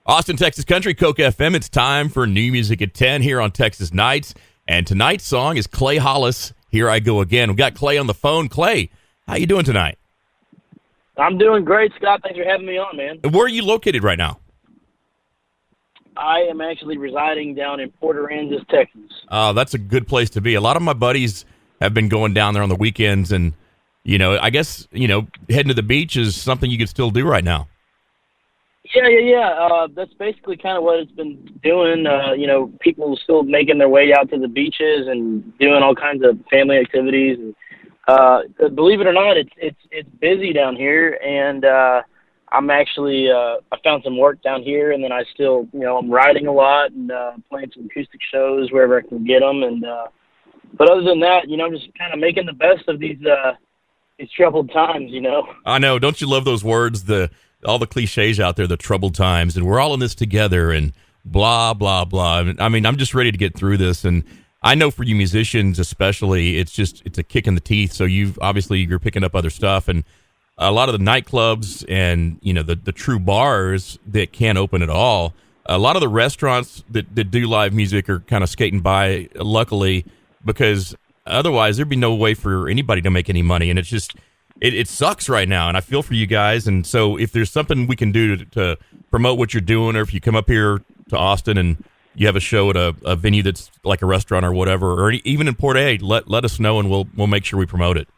Austin, Texas Country, Coke FM. It's time for New Music at 10 here on Texas Nights. And tonight's song is Clay Hollis, Here I Go Again. We've got Clay on the phone. Clay, how you doing tonight? I'm doing great, Scott. Thanks for having me on, man. Where are you located right now? I am actually residing down in Port Aransas, Texas. That's a good place to be. A lot of my buddies have been going down there on the weekends, and, I guess, heading to the beach is something you could still do right now. Yeah. That's basically kind of what it's been doing. People still making their way out to the beaches and doing all kinds of family activities. And believe it or not, it's busy down here. And I'm actually I found some work down here, and then I still I'm writing a lot and playing some acoustic shows wherever I can get them. And but other than that, I'm just kind of making the best of these troubled times. I know. Don't you love those words? All the cliches out there, the troubled times, and we're all in this together, and blah, blah, blah. I mean, I'm just ready to get through this, and I know for you musicians especially, it's a kick in the teeth, so you're picking up other stuff, and a lot of the nightclubs and, the true bars that can't open at all, a lot of the restaurants that do live music are kind of skating by, luckily, because otherwise there'd be no way for anybody to make any money, and it's just... It sucks right now, and I feel for you guys. And so if there's something we can do to promote what you're doing, or if you come up here to Austin and you have a show at a venue that's like a restaurant or whatever, or even in Port A, let us know, and we'll make sure we promote it.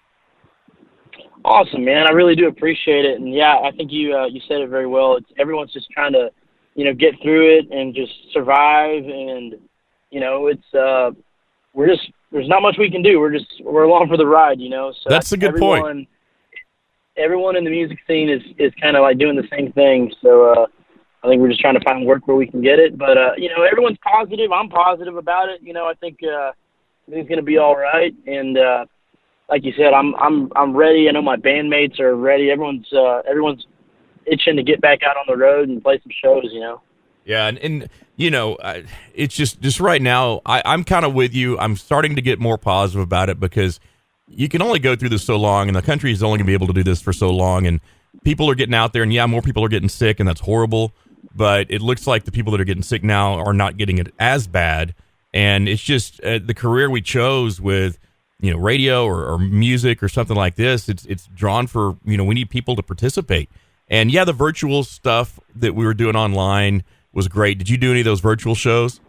Awesome, man. I really do appreciate it. And, yeah, I think you said it very well. Everyone's just trying to, get through it and just survive. And, there's not much we can do. We're along for the ride, So that's a good point. Everyone in the music scene is kind of like doing the same thing. So I think we're just trying to find work where we can get it. But, everyone's positive. I'm positive about it. I think everything's going to be all right. And like you said, I'm ready. I know my bandmates are ready. Everyone's itching to get back out on the road and play some shows, Yeah, and it's just right now, I'm kind of with you. I'm starting to get more positive about it because you can only go through this so long, and the country is only going to be able to do this for so long, and people are getting out there, and more people are getting sick, and that's horrible, but it looks like the people that are getting sick now are not getting it as bad, and it's just the career we chose with, radio or music or something like this, it's drawn for, we need people to participate. And, the virtual stuff that we were doing online was great. Did you do any of those virtual shows?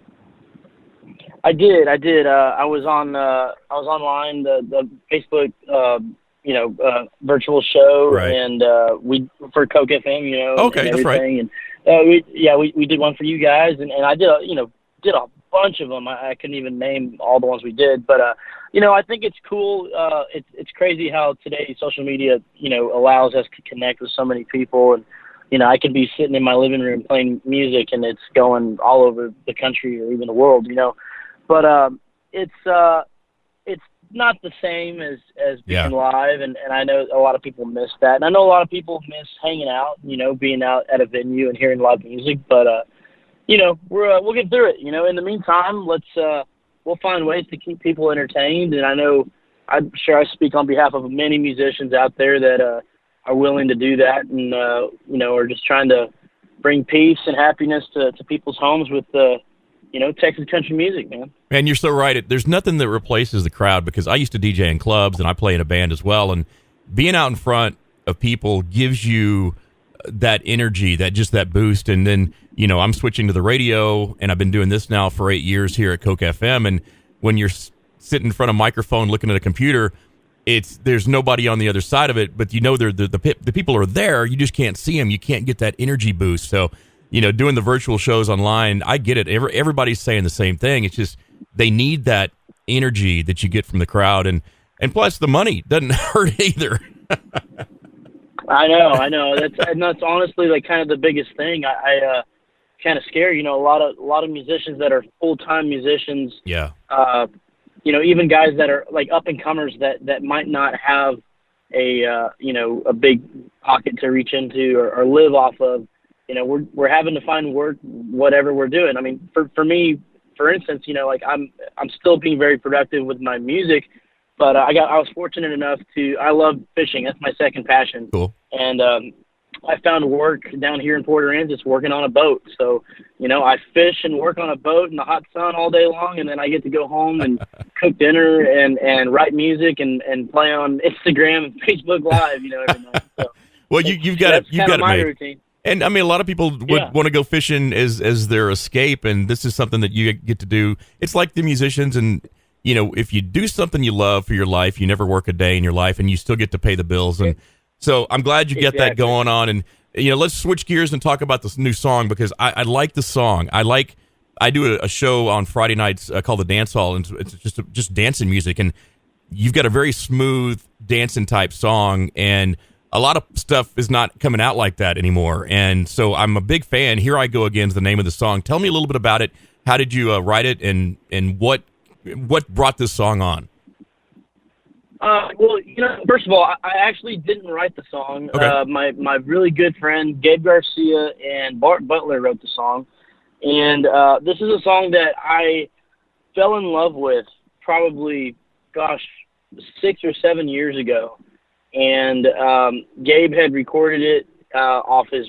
I did. I was online, the Facebook, virtual show, right. And we for Coke FM, okay, and that's right. And we did one for you guys, and I did a bunch of them. I couldn't even name all the ones we did, but I think it's cool. It's crazy how today social media allows us to connect with so many people, and I could be sitting in my living room playing music, and it's going all over the country or even the world, But it's not the same as being live, and I know a lot of people miss that. And I know a lot of people miss hanging out, being out at a venue and hearing live music. But, we'll get through it. In the meantime, we'll find ways to keep people entertained. And I'm sure I speak on behalf of many musicians out there that are willing to do that and, are just trying to bring peace and happiness to people's homes with Texas country music, man. Man, you're so right. There's nothing that replaces the crowd, because I used to DJ in clubs and I play in a band as well. And being out in front of people gives you that energy, that boost. And then, I'm switching to the radio, and I've been doing this now for 8 years here at Coke FM. And when you're sitting in front of a microphone looking at a computer, there's nobody on the other side of it, but the people are there. You just can't see them. You can't get that energy boost. So, doing the virtual shows online, I get it. Everybody's saying the same thing. It's just they need that energy that you get from the crowd, and plus the money doesn't hurt either. I know. That's honestly like kind of the biggest thing. I kind of scary. A lot of musicians that are full-time musicians. Yeah. Even guys that are like up and comers that might not have a big pocket to reach into or live off of. We're having to find work, whatever we're doing. I mean, for me, for instance, I'm still being very productive with my music, but I was fortunate enough I love fishing. That's my second passion. Cool. And I found work down here in Port Aransas working on a boat. So, I fish and work on a boat in the hot sun all day long, and then I get to go home and cook dinner and write music and play on Instagram and Facebook Live, every night. So well, you've got it my made. routine. And I mean, a lot of people would want to go fishing as their escape, and this is something that you get to do. It's like the musicians, and if you do something you love for your life, you never work a day in your life, and you still get to pay the bills. And so I'm glad you get that going on. And let's switch gears and talk about this new song, because I like the song. I do a show on Friday nights called the Dance Hall, and it's just dancing music, and you've got a very smooth dancing type song, and a lot of stuff is not coming out like that anymore. And so I'm a big fan. Here I Go Again is the name of the song. Tell me a little bit about it. How did you write it, and what brought this song on? Well, first of all, I actually didn't write the song. Okay. My really good friend Gabe Garcia and Bart Butler wrote the song, and this is a song that I fell in love with probably, 6 or 7 years ago. And Gabe had recorded it off his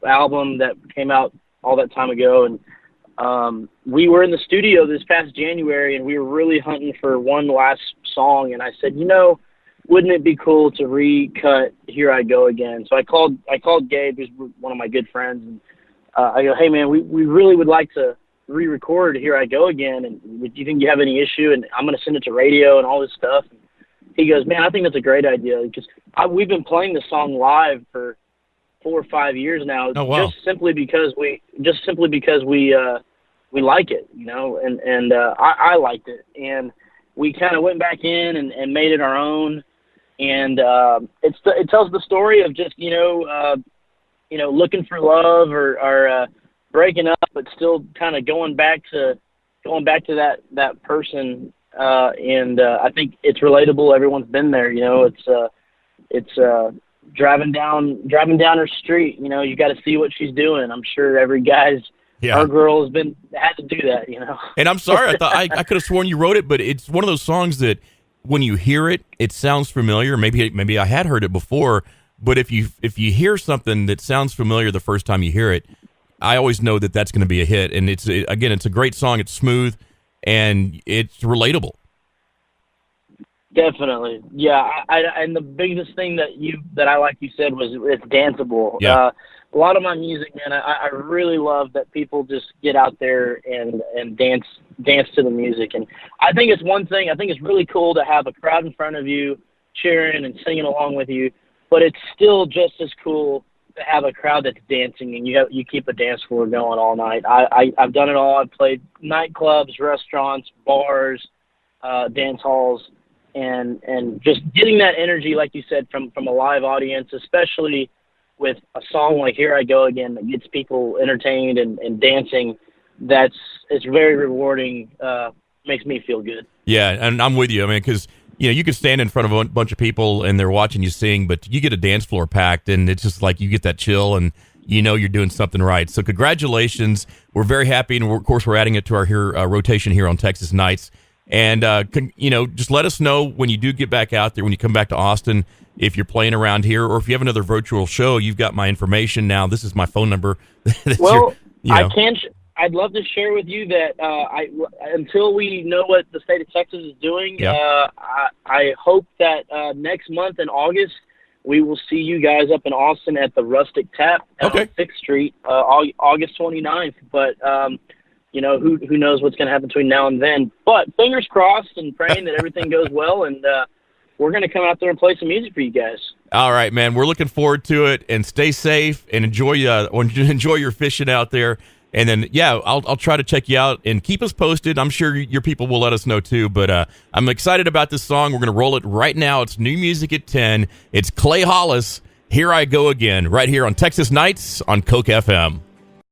album that came out all that time ago. And we were in the studio this past January, and we were really hunting for one last song. And I said, wouldn't it be cool to recut Here I Go Again? So I called Gabe, who's one of my good friends. And I go, hey, man, we really would like to re-record Here I Go Again. And do you think you have any issue? And I'm going to send it to radio and all this stuff. He goes, man, I think that's a great idea, because we've been playing the song live for 4 or 5 years now. Oh, wow. Just simply because we like it, and I liked it, and we kind of went back in and made it our own, and it tells the story of just looking for love or breaking up, but still kind of going back to that person. And I think it's relatable. Everyone's been there, it's driving down her street. You got to see what she's doing. I'm sure every guy's, our girl had to do that, And I'm sorry, I thought I could have sworn you wrote it, but it's one of those songs that when you hear it, it sounds familiar. Maybe I had heard it before, but if you hear something that sounds familiar the first time you hear it, I always know that that's going to be a hit. And it's a great song. It's smooth. And it's relatable. Definitely, yeah. And the biggest thing that I like you said was it's danceable. Yeah. A lot of my music, man, I really love that people just get out there and dance to the music. And I think it's one thing. I think it's really cool to have a crowd in front of you cheering and singing along with you. But it's still just as cool to have a crowd that's dancing, and you keep a dance floor going all night. I've done it all. I've played nightclubs, restaurants, bars, dance halls, and just getting that energy, like you said, from a live audience, especially with a song like Here I Go Again that gets people entertained and dancing. It's very rewarding. Makes me feel good. Yeah, and I'm with you. I mean, because you can stand in front of a bunch of people and they're watching you sing, but you get a dance floor packed, and it's just like you get that chill, and you're doing something right. So congratulations. We're very happy, and of course we're adding it to our rotation here on Texas Nights. And just let us know when you do get back out there, when you come back to Austin, if you're playing around here, or if you have another virtual show. You've got my information now. This is my phone number. Well, I'd love to share with you that until we know what the state of Texas is doing, I hope that next month in August we will see you guys up in Austin at the Rustic Tap on 6th Street, August 29th. But who knows what's going to happen between now and then? But fingers crossed and praying that everything goes well, and we're going to come out there and play some music for you guys. All right, man. We're looking forward to it, and stay safe and enjoy your fishing out there. And then, I'll try to check you out and keep us posted. I'm sure your people will let us know too. But I'm excited about this song. We're going to roll it right now. It's new music at 10. It's Clay Hollis. Here I Go Again, right here on Texas Nights on Coke FM.